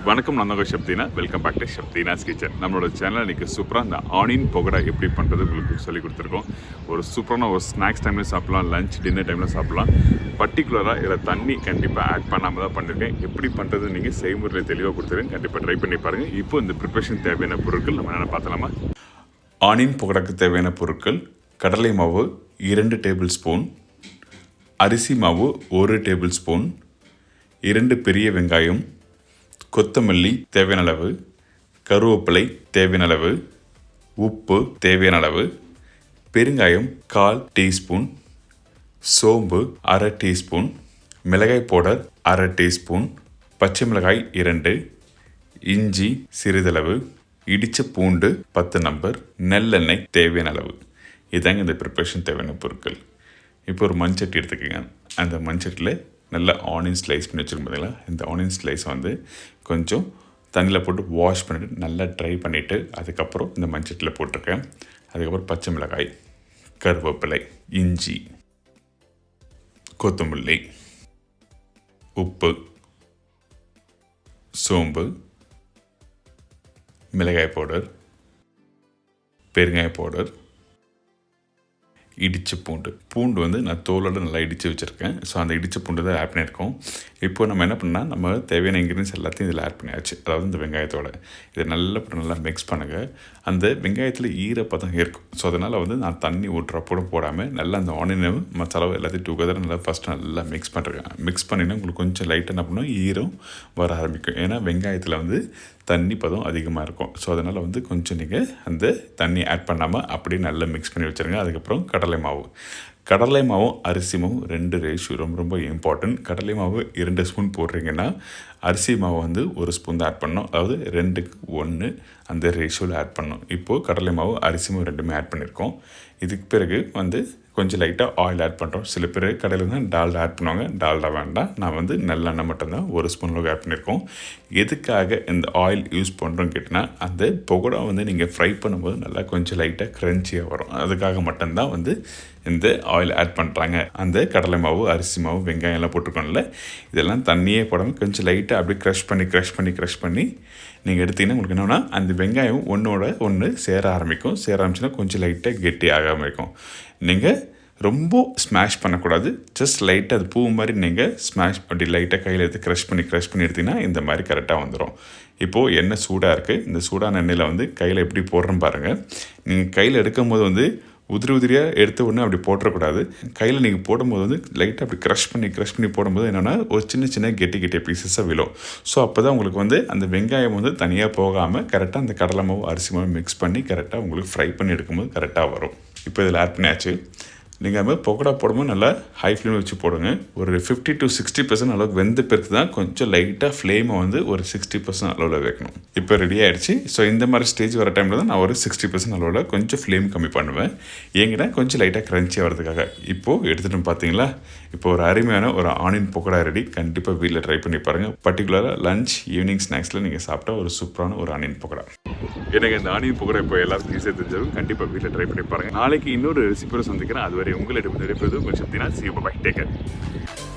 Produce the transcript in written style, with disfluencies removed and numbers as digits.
வணக்கம், நான் தான் chef Deena. Welcome back to chef Deena's kitchen. நம்மளோட சேனலில் இன்றைக்கி சூப்பராக இந்த ஆனியன் பகோடா எப்படி பண்ணுறது உங்களுக்கு சொல்லி கொடுத்துருக்கோம். ஒரு சூப்பரான ஒரு ஸ்நாக்ஸ் டைமில் சாப்பிட்லாம், லஞ்ச் டின்னர் டைமில் சாப்பிட்லாம். பர்டிகுலராக இதில் தண்ணி கண்டிப்பாக ஆட் பண்ணாமல் தான் பண்ணியிருக்கேன். எப்படி பண்ணுறது நீங்கள் செய்முறையில் தெளிவாக கொடுத்துருக்கேன். கண்டிப்பாக ட்ரை பண்ணி பாருங்கள். இப்போ இந்த ப்ரிப்ரேஷன் தேவையான பொருட்கள் நம்ம என்ன பார்த்தலாமா? ஆனியன் பகோடாக்கு தேவையான பொருட்கள்: கடலை மாவு 2 டேபிள் ஸ்பூன், அரிசி மாவு 1 டேபிள் ஸ்பூன், 2 பெரிய வெங்காயம், கொத்தமல்லி தேவையான அளவு, கருவேப்பிலை தேவையான அளவு, உப்பு தேவையான அளவு, பெருங்காயம் 1/4 டீஸ்பூன், சோம்பு 1/2 டீஸ்பூன், மிளகாய் பவுடர் 1/2 டீஸ்பூன், பச்சை மிளகாய் 2, இஞ்சி சிறிதளவு, இடித்த பூண்டு 10 நம்பர், நல்லெண்ணெய் தேவையான அளவு. இதுதாங்க இந்த ப்ரிப்ரேஷன் தேவையான பொருட்கள். இப்போ ஒரு மண்சட்டி எடுத்துக்கோங்க. அந்த மண்சட்டியில் நல்லா ஆனியன் ஸ்லைஸ் பண்ணி வச்சுருக்கோம். பார்த்தீங்களா, இந்த ஆனியன் ஸ்லைஸ் வந்து கொஞ்சம் தண்ணியில் போட்டு வாஷ் பண்ணிவிட்டு நல்லா ட்ரை பண்ணிவிட்டு அதுக்கப்புறம் இந்த மண்சட்டியில் போட்டிருக்கேன். அதுக்கப்புறம் பச்சை மிளகாய், கருவேப்பிலை, இஞ்சி, கொத்தமல்லி, உப்பு, சோம்பு, மிளகாய் பவுடர், பெருங்காய பவுடர், இடித்த பூண்டு வந்து நான் தோலோடு நல்லா இடித்து வச்சுருக்கேன். ஸோ அந்த இடித்த பூண்டு தான் ஆட் பண்ணியிருக்கோம். இப்போ நம்ம என்ன பண்ணால் நம்ம தேவையான இன்க்ரீடியன்ஸ் எல்லாத்தையும் இதில் ஆட் பண்ணியாச்சு. அதாவது இந்த வெங்காயத்தோட இதை நல்லா மிக்ஸ் பண்ணுங்கள். அந்த வெங்காயத்தில் ஈரப்பதம் இருக்கும். ஸோ அதனால் வந்து நான் தண்ணி ஊற்றுறப்போட போடாமல் நல்லா அந்த ஆனியன் மசாலாவை எல்லாத்தையும் டுகெதர் நல்லா ஃபஸ்ட்டு நல்லா மிக்ஸ் பண்ணுறேன். மிக்ஸ் பண்ணினா உங்களுக்கு கொஞ்சம் லைட்டாக என்ன பண்ணணும், ஈரம் வர ஆரம்பிக்கும். ஏன்னா வெங்காயத்தில் வந்து தண்ணி பதம் அதிகமாக இருக்கும். ஸோ அதனால் வந்து கொஞ்சம் நீங்கள் அந்த தண்ணி ஆட் பண்ணாமல் அப்படியே நல்லா மிக்ஸ் பண்ணி வச்சுருங்க. அதுக்கப்புறம் கடலை மாவும் அரிசி மாவும் 2 ரேஷியோ ரொம்ப இம்பார்ட்டன்ட். கடலை மாவு 2 ஸ்பூன் போடுறீங்கன்னா அரிசி மாவு வந்து 1 ஸ்பூன் தான் ஆட் பண்ணணும். அதாவது 2க்கு 1 அந்த ரேஷியோவில் ஆட் பண்ணணும். இப்போது கடலை மாவு அரிசி மாவு ரெண்டுமே ஆட் பண்ணியிருக்கோம். இதுக்கு பிறகு வந்து கொஞ்சம் லைட்டாக ஆயில் ஆட் பண்ணுறோம். சில பேர் கடையில் தான் டால்டா ஆட் பண்ணுவாங்க. டால்டா வேண்டாம், நான் வந்து நல்லெண்ணெய் மட்டும்தான் 1 ஸ்பூன் அளவுக்கு ஆட் பண்ணியிருக்கோம். எதுக்காக இந்த ஆயில் யூஸ் பண்ணுறோன்னு கேட்டிங்கன்னா, அந்த பகோடா வந்து நீங்கள் ஃப்ரை பண்ணும்போது நல்லா கொஞ்சம் லைட்டாக க்ரன்ச்சியாக வரும். அதுக்காக மட்டும்தான் வந்து இந்த ஆயில் ஆட் பண்ணுறாங்க. அந்த கடலை மாவு, அரிசி மாவு, வெங்காயம் எல்லாம் போட்டிருக்கோம்ல, இதெல்லாம் தண்ணியே போடாமல் கொஞ்சம் லைட்டாக அப்படியே க்ரஷ் பண்ணி நீங்கள் எடுத்திங்கன்னா உங்களுக்கு என்னென்னா அந்த வெங்காயம் ஒன்றோட ஒன்று சேர ஆரம்பிச்சுன்னா கொஞ்சம் லைட்டாக கெட்டி ஆக ஆரம்பிக்கும். நீங்கள் ரொம்ப ஸ்மாஷ் பண்ணக்கூடாது. ஜஸ்ட் லைட்டாக அது பூ மாதிரி நீங்கள் ஸ்மாஷ் அப்படி லைட்டாக கையில் எடுத்து க்ரஷ் பண்ணி எடுத்திங்கன்னா இந்த மாதிரி கரெக்டாக வந்துடும். இப்போது எண்ணெய் சூடாக இருக்குது. இந்த சூடான எண்ணெயில் வந்து கையில் எப்படி போடுறேன்னு பாருங்கள். நீங்கள் கையில் எடுக்கும் போது வந்து உதிரியாக எடுத்த உடனே அப்படி போட்டுறக்கூடாது. கையில் நீங்கள் போடும்போது வந்து லைட்டாக அப்படி க்ரஷ் பண்ணி போடும்போது என்னென்னா ஒரு சின்ன கெட்டி பீசஸாக விழும். ஸோ அப்போ தான் உங்களுக்கு வந்து அந்த வெங்காயம் வந்து தனியாக போகாமல் கரெக்டாக அந்த கடலை மாவு அரிசி மாவு மிக்ஸ் பண்ணி கரெக்டாக உங்களுக்கு ஃப்ரை பண்ணி எடுக்கும்போது கரெக்டாக வரும். இப்போ இதில் ஆட் பண்ணியாச்சு. நீங்கள் அது மாதிரி பக்கோடா போடும்போது நல்லா ஹை ஃப்ளேமில் வச்சு போடுங்க. ஒரு 50 to 60% அளவுக்கு வெந்த பிறகு தான் கொஞ்சம் லைட்டாக ஃப்ளேமை வந்து ஒரு 60% அளவில் வைக்கணும். இப்போ ரெடி ஆகிடுச்சு. ஸோ இந்த மாதிரி ஸ்டேஜ் வர டைமில் தான் நான் ஒரு 60% அளவில் கொஞ்சம் ஃப்ளேம் கம்மி பண்ணுவேன். ஏங்கன்னா கொஞ்சம் லைட்டாக க்ரன்ச்சியாக வரதுக்காக. இப்போது எடுத்துகிட்டு பார்த்தீங்களா, இப்போ ஒரு அருமையான ஒரு ஆனியன் பக்கோடா ரெடி. கண்டிப்பாக வீட்டில் ட்ரை பண்ணி பாருங்கள். பர்டிகுலராக லஞ்ச் ஈவினிங் ஸ்நாக்ஸில் நீங்கள் சாப்பிட்டா ஒரு சூப்பரான ஒரு ஆனியன் பக்கோடா. எனக்கு இந்த ஆனியன் பக்கோடா இப்போ எல்லாருக்கும் ஈஸியாக தெரிஞ்சாலும் கண்டிப்பாக வீட்டில் ட்ரை பண்ணி பாருங்கள். நாளைக்கு இன்னொரு ரெசிபியோட சந்திக்கிறேன். அதுவரை உங்களிடம் நிறைவேறது கொஞ்சம் தினா. See you. Bye. Take care.